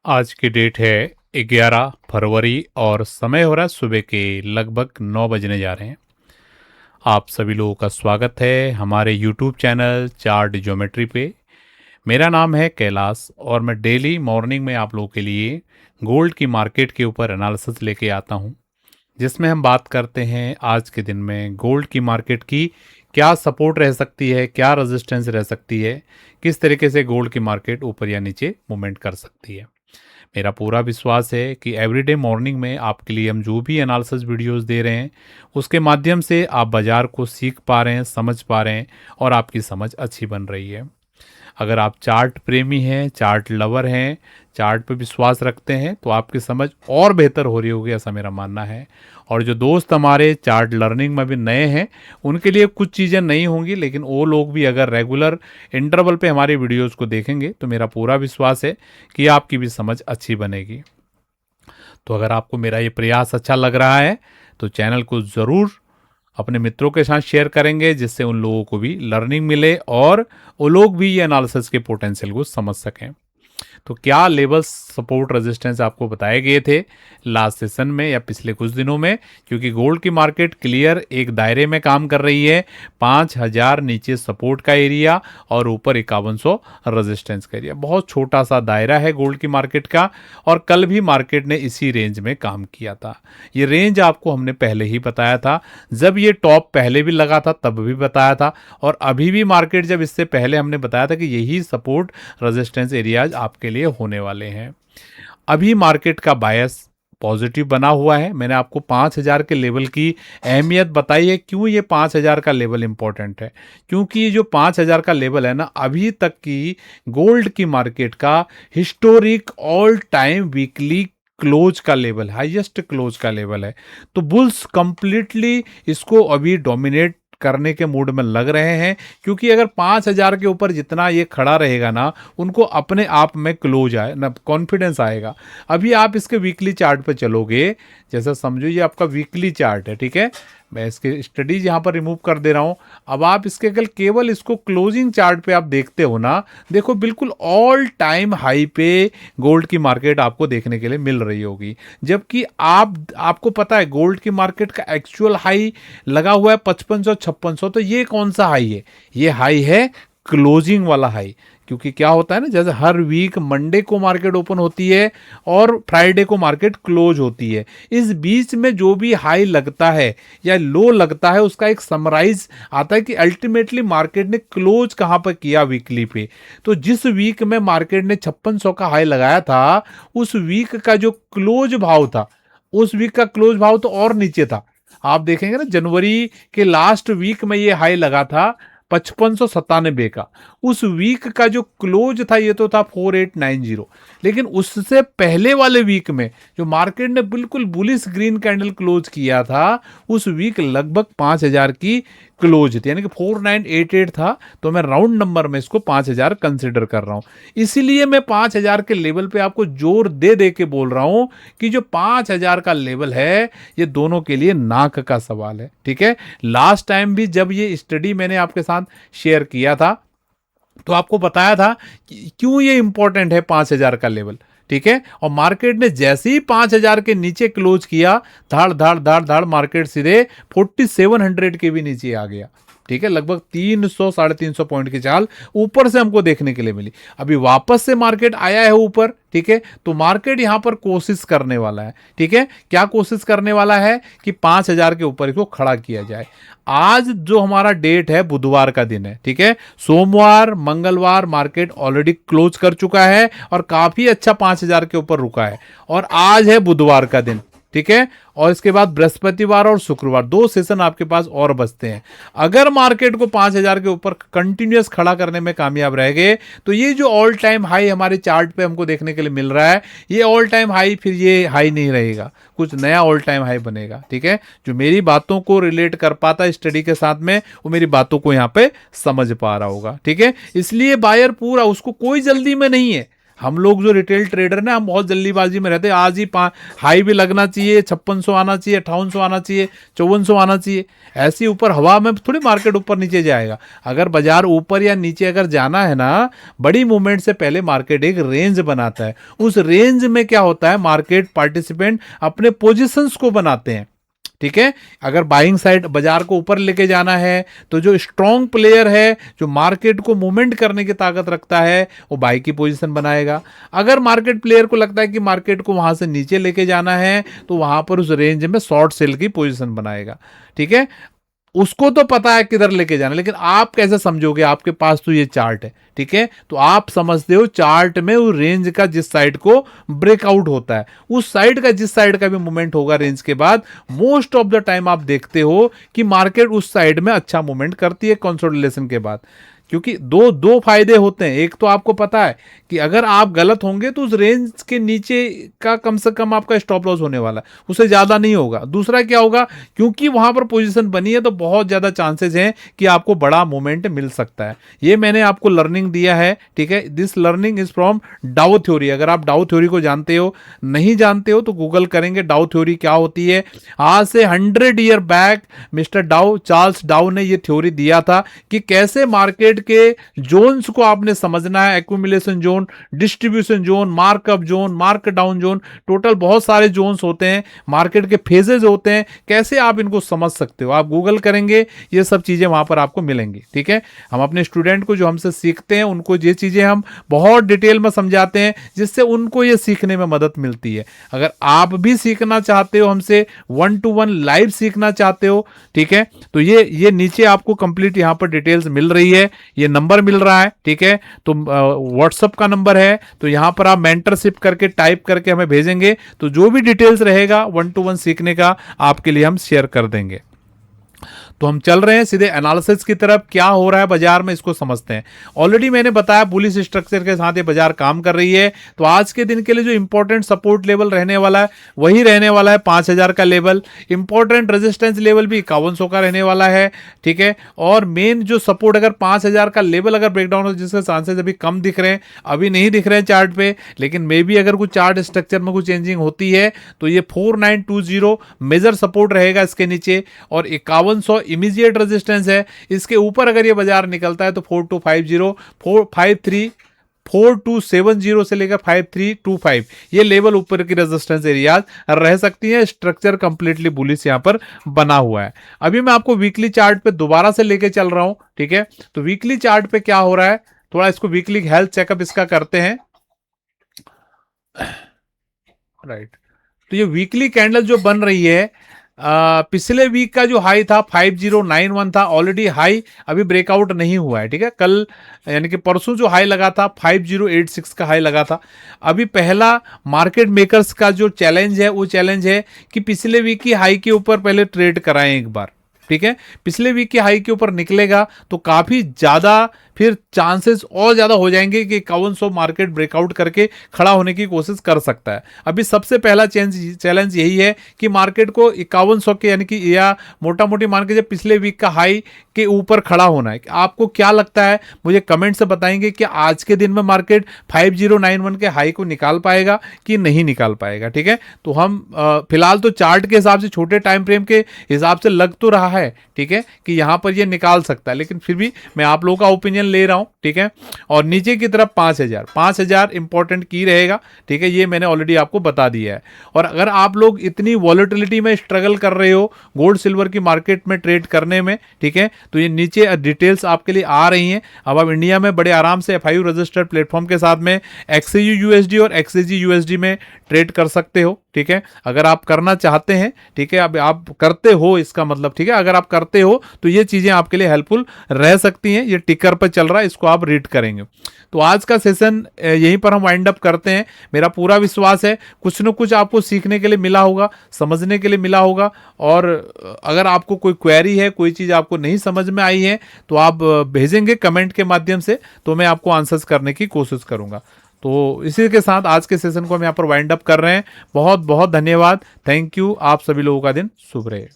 आज की डेट है 11 फरवरी और समय हो रहा है सुबह के लगभग 9 बजने जा रहे हैं। आप सभी लोगों का स्वागत है हमारे यूट्यूब चैनल चार्ट ज्योमेट्री पे। मेरा नाम है कैलाश और मैं डेली मॉर्निंग में आप लोगों के लिए गोल्ड की मार्केट के ऊपर एनालिसिस लेके आता हूँ, जिसमें हम बात करते हैं आज के दिन में गोल्ड की मार्केट की क्या सपोर्ट रह सकती है, क्या रेजिस्टेंस रह सकती है, किस तरीके से गोल्ड की मार्केट ऊपर या नीचे मूवमेंट कर सकती है। मेरा पूरा विश्वास है कि एवरीडे मॉर्निंग में आपके लिए हम जो भी एनालिसिस वीडियोस दे रहे हैं उसके माध्यम से आप बाजार को सीख पा रहे हैं, समझ पा रहे हैं और आपकी समझ अच्छी बन रही है। अगर आप चार्ट प्रेमी हैं, चार्ट लवर हैं, चार्ट पे विश्वास रखते हैं तो आपकी समझ और बेहतर हो रही होगी, ऐसा मेरा मानना है। और जो दोस्त हमारे चार्ट लर्निंग में भी नए हैं उनके लिए कुछ चीज़ें नहीं होंगी, लेकिन वो लोग भी अगर रेगुलर इंटरवल पे हमारे वीडियोस को देखेंगे तो मेरा पूरा विश्वास है कि आपकी भी समझ अच्छी बनेगी। तो अगर आपको मेरा ये प्रयास अच्छा लग रहा है तो चैनल को ज़रूर अपने मित्रों के साथ शेयर करेंगे, जिससे उन लोगों को भी लर्निंग मिले और वो लोग भी ये एनालिसिस के पोटेंशियल को समझ सकें। तो क्या लेवल्स सपोर्ट रेजिस्टेंस आपको बताए गए थे लास्ट सेशन में या पिछले कुछ दिनों में, क्योंकि गोल्ड की मार्केट क्लियर एक दायरे में काम कर रही है। 5000 नीचे सपोर्ट का एरिया और ऊपर 5100 रेजिस्टेंस का एरिया। बहुत छोटा सा दायरा है गोल्ड की मार्केट का और कल भी मार्केट ने इसी रेंज में काम किया था। ये रेंज आपको हमने पहले ही बताया था, जब ये टॉप पहले भी लगा था तब भी बताया था, और अभी भी मार्केट जब इससे पहले हमने बताया था कि यही सपोर्ट रेजिस्टेंस एरियाज आपके लिए होने वाले हैं। अभी मार्केट का बायस पॉजिटिव बना हुआ है। मैंने आपको 5000 के लेवल की अहमियत बताई है। क्यों ये 5000 का लेवल इंपॉर्टेंट है? क्योंकि ये जो 5000 का लेवल है ना, अभी तक की गोल्ड की मार्केट का historic all time weekly close का लेवल, हाईएस्ट क्लोज का लेवल है। तो बुल्स कंप्लीटली इसको अभी डोमिनेट करने के मूड में लग रहे हैं, क्योंकि अगर 5000 के ऊपर जितना ये खड़ा रहेगा ना, उनको अपने आप में क्लोज आए ना, कॉन्फिडेंस आएगा। अभी आप इसके वीकली चार्ट पे चलोगे, जैसा समझो ये आपका वीकली चार्ट है, ठीक है। मैं इसके स्टडीज यहाँ पर रिमूव कर दे रहा हूँ। अब आप इसके केवल इसको क्लोजिंग चार्ट पे आप देखते हो ना, देखो बिल्कुल ऑल टाइम हाई पे गोल्ड की मार्केट आपको देखने के लिए मिल रही होगी। जबकि आपको पता है गोल्ड की मार्केट का एक्चुअल हाई लगा हुआ है 5500 5600। तो ये कौन सा हाई है? ये हाई है क्लोजिंग वाला हाई। क्योंकि क्या होता है ना, जैसे हर वीक मंडे को मार्केट ओपन होती है और फ्राइडे को मार्केट क्लोज होती है। इस बीच में जो भी हाई लगता है या लो लगता है उसका एक समराइज आता है कि अल्टीमेटली मार्केट ने क्लोज कहां पर किया वीकली पे। तो जिस वीक में मार्केट ने 5600 का हाई लगाया था, उस वीक का जो क्लोज भाव था, उस वीक का क्लोज भाव तो और नीचे था। आप देखेंगे ना, जनवरी के लास्ट वीक में ये हाई लगा था 5597 का। उस वीक का जो क्लोज था ये तो था 4890। लेकिन उससे पहले वाले वीक में जो मार्केट ने बिल्कुल बुलिश ग्रीन कैंडल क्लोज किया था, उस वीक लगभग 5000 की क्लोज थी, यानी कि 4988 था। तो मैं राउंड नंबर में इसको 5000 कंसिडर कर रहा हूं। इसीलिए मैं 5000 के लेवल पे आपको जोर दे दे के बोल रहा हूं कि जो 5000 का लेवल है ये दोनों के लिए नाक का सवाल है, ठीक है। लास्ट टाइम भी जब ये स्टडी मैंने आपके साथ शेयर किया था तो आपको बताया था कि क्यों ये इंपॉर्टेंट है 5000 का लेवल, ठीक है। और मार्केट ने जैसे ही 5000 के नीचे क्लोज किया, धाड़ धाड़ धाड़ धाड़ मार्केट सीधे 4700 के भी नीचे आ गया, ठीक है। लगभग 300 350 पॉइंट की चाल ऊपर से हमको देखने के लिए मिली। अभी वापस से मार्केट आया है ऊपर, ठीक है। तो मार्केट यहां पर कोशिश करने वाला है, ठीक है। क्या कोशिश करने वाला है? कि 5000 के ऊपर इसको खड़ा किया जाए। आज जो हमारा डेट है, बुधवार का दिन है, ठीक है। सोमवार मंगलवार मार्केट ऑलरेडी क्लोज कर चुका है और काफी अच्छा 5000 के ऊपर रुका है। और आज है बुधवार का दिन, ठीक है। और इसके बाद बृहस्पतिवार और शुक्रवार 2 सेशन आपके पास और बचते हैं। अगर मार्केट को 5000 के ऊपर कंटिन्यूअस खड़ा करने में कामयाब रह गए तो ये जो ऑल टाइम हाई हमारे चार्ट पे हमको देखने के लिए मिल रहा है, ये ऑल टाइम हाई फिर ये हाई नहीं रहेगा, कुछ नया ऑल टाइम हाई बनेगा, ठीक है। जो मेरी बातों को रिलेट कर पाता है स्टडी के साथ में, वो मेरी बातों को यहाँ पे समझ पा रहा होगा, ठीक है। इसलिए बायर पूरा, उसको कोई जल्दी में नहीं है। हम लोग जो रिटेल ट्रेडर ना, हम बहुत जल्दीबाजी में रहते हैं, आज ही हाई भी लगना चाहिए, 5600 आना चाहिए, 5800 आना चाहिए, 5400 आना चाहिए। ऐसी ऊपर हवा में थोड़ी मार्केट ऊपर नीचे जाएगा। अगर बाजार ऊपर या नीचे अगर जाना है ना, बड़ी मूवमेंट से पहले मार्केट एक रेंज बनाता है। उस रेंज में क्या होता है, मार्केट पार्टिसिपेंट अपने पोजीशंस को बनाते हैं। ठीक है, अगर बाइंग साइड बाजार को ऊपर लेके जाना है तो जो स्ट्रॉन्ग प्लेयर है, जो मार्केट को मूवमेंट करने की ताकत रखता है, वो बाई की पोजीशन बनाएगा। अगर मार्केट प्लेयर को लगता है कि मार्केट को वहां से नीचे लेके जाना है, तो वहां पर उस रेंज में शॉर्ट सेल की पोजीशन बनाएगा। ठीक है, उसको तो पता है किधर लेके जाना, लेकिन आप कैसे समझोगे, आपके पास तो ये चार्ट है। ठीक है, तो आप समझते हो चार्ट में वो रेंज का जिस साइड को ब्रेकआउट होता है, उस साइड का जिस साइड का भी मूवमेंट होगा रेंज के बाद, मोस्ट ऑफ द टाइम आप देखते हो कि मार्केट उस साइड में अच्छा मूवमेंट करती है कंसोलिडेशन के बाद। क्योंकि दो दो फायदे होते हैं। एक तो आपको पता है कि अगर आप गलत होंगे तो उस रेंज के नीचे का कम से कम आपका स्टॉप लॉस होने वाला है, उससे ज़्यादा नहीं होगा। दूसरा क्या होगा, क्योंकि वहां पर पोजीशन बनी है तो बहुत ज़्यादा चांसेस हैं कि आपको बड़ा मूवमेंट मिल सकता है। ये मैंने आपको लर्निंग दिया है। ठीक है, दिस लर्निंग इज फ्रॉम डाउ थ्योरी। अगर आप डाउ थ्योरी को जानते हो, नहीं जानते हो तो गूगल करेंगे डाउ थ्योरी क्या होती है। आज से 100 ईयर बैक मिस्टर डाउ, चार्ल्स डाउ ने ये थ्योरी दिया था कि कैसे मार्केट के जोन्स को आपने समझना है। Accumulation zone, distribution zone, markup zone, mark down zone, total बहुत सारे जोन्स होते हैं, मार्केट के फेजेस होते हैं, कैसे आप इनको समझ सकते हो। आप गूगल करेंगे, ये सब चीजें वहां पर आपको मिलेंगी। ठीक है, हम अपने स्टूडेंट को जो हमसे सीखते हैं उनको ये चीजें हम बहुत डिटेल में समझाते हैं, जिससे उनको ये सीखने में मदद मिलती है। अगर आप भी सीखना चाहते हो हमसे, 1 to 1 लाइव सीखना चाहते हो, ठीक है, तो ये नीचे आपको कंप्लीट यहां पर डिटेल्स मिल रही है, ये नंबर मिल रहा है। ठीक है, तो व्हाट्सएप का नंबर है, तो यहां पर आप मेंटरशिप करके टाइप करके हमें भेजेंगे, तो जो भी डिटेल्स रहेगा 1 to 1 सीखने का आपके लिए हम शेयर कर देंगे। तो हम चल रहे हैं सीधे एनालिसिस की तरफ। क्या हो रहा है बाजार में इसको समझते हैं। ऑलरेडी मैंने बताया बुलिश स्ट्रक्चर के साथ ये बाजार काम कर रही है। तो आज के दिन के लिए जो इंपॉर्टेंट सपोर्ट लेवल रहने वाला है वही रहने वाला है 5000 का लेवल। इंपॉर्टेंट रेजिस्टेंस लेवल भी 5100 का रहने वाला है। ठीक है, और मेन जो सपोर्ट अगर 5000 का लेवल अगर ब्रेकडाउन हो, जिसके चांसेस अभी कम दिख रहे हैं, अभी नहीं दिख रहे हैं चार्ट पे, लेकिन मे बी अगर कुछ चार्ट स्ट्रक्चर में कुछ चेंजिंग होती है तो ये 4920 मेजर सपोर्ट रहेगा इसके नीचे, और 5100 इमीडिएट रेजिस्टेंस है। इसके ऊपर अगर ये बाजार निकलता है तो 4250, 453, 4270 से लेकर 5325 ये लेवल ऊपर की रेजिस्टेंस एरियाज रह सकती है। स्ट्रक्चर कंप्लीटली बुलिश यहां पर बना हुआ है। अभी मैं आपको वीकली चार्ट पे दोबारा से लेके चल रहा हूं। ठीक है, तो वीकली चार्ट पे क्या हो रहा है, थोड़ा इसको वीकली हेल्थ चेकअप इसका करते हैं। राइट, तो ये वीकली कैंडल जो बन रही है, पिछले वीक का जो हाई था 5091 था, ऑलरेडी हाई अभी ब्रेकआउट नहीं हुआ है। ठीक है, कल यानी कि परसों जो हाई लगा था 5086 का हाई लगा था। अभी पहला मार्केट मेकर्स का जो चैलेंज है वो चैलेंज है कि पिछले वीक की हाई के ऊपर पहले ट्रेड कराएं एक बार। ठीक है, पिछले वीक की हाई के ऊपर निकलेगा तो काफी ज्यादा फिर चांसेस और ज्यादा हो जाएंगे कि 5100 मार्केट ब्रेकआउट करके खड़ा होने की कोशिश कर सकता है। अभी सबसे पहला चैलेंज यही है कि मार्केट को 5100 के यानी कि या मोटा मोटी मान के जब पिछले वीक का हाई के ऊपर खड़ा होना है। आपको क्या लगता है, मुझे कमेंट से बताएंगे कि आज के दिन में मार्केट 5091 के हाई को निकाल पाएगा कि नहीं निकाल पाएगा। ठीक है, तो हम फिलहाल तो चार्ट के हिसाब से, छोटे टाइम फ्रेम के हिसाब से लग तो रहा है, ठीक है, कि यहां पर ये निकाल सकता है, लेकिन फिर भी मैं आप लोगों का ओपिनियन ले रहा हूं। ठीक है, और नीचे की तरफ 5000 इंपॉर्टेंट की रहेगा। ठीक है, ये मैंने ऑलरेडी आपको बता दिया है। और अगर आप लोग इतनी वॉलेटिलिटी में स्ट्रगल कर रहे हो गोल्ड सिल्वर की मार्केट में ट्रेड करने में, ठीक है, तो ये नीचे डिटेल्स आपके लिए आ रही हैं। अब आप इंडिया में बड़े आराम से FIU रजिस्टर्ड प्लेटफॉर्म के साथ में XAU USD और XAG USD में ट्रेड कर सकते हो। ठीक है, अगर आप करना चाहते हैं, ठीक है, अब आप करते हो इसका मतलब, ठीक है, अगर आप करते हो तो ये चीजें आपके लिए हेल्पफुल रह सकती हैं। ये टिकर पर चल रहा है, इसको आप रीड करेंगे। तो आज का सेशन यहीं पर हम वाइंड अप करते हैं। मेरा पूरा विश्वास है कुछ न कुछ आपको सीखने के लिए मिला होगा, समझने के लिए मिला होगा। और अगर आपको कोई क्वेरी है, कोई चीज़ आपको नहीं समझ में आई है, तो आप भेजेंगे कमेंट के माध्यम से, तो मैं आपको आंसर्स करने की कोशिश करूंगा। तो इसी के साथ आज के सेशन को हम यहाँ पर वाइंड अप कर रहे हैं। बहुत बहुत धन्यवाद, थैंक यू। आप सभी लोगों का दिन शुभ रहे।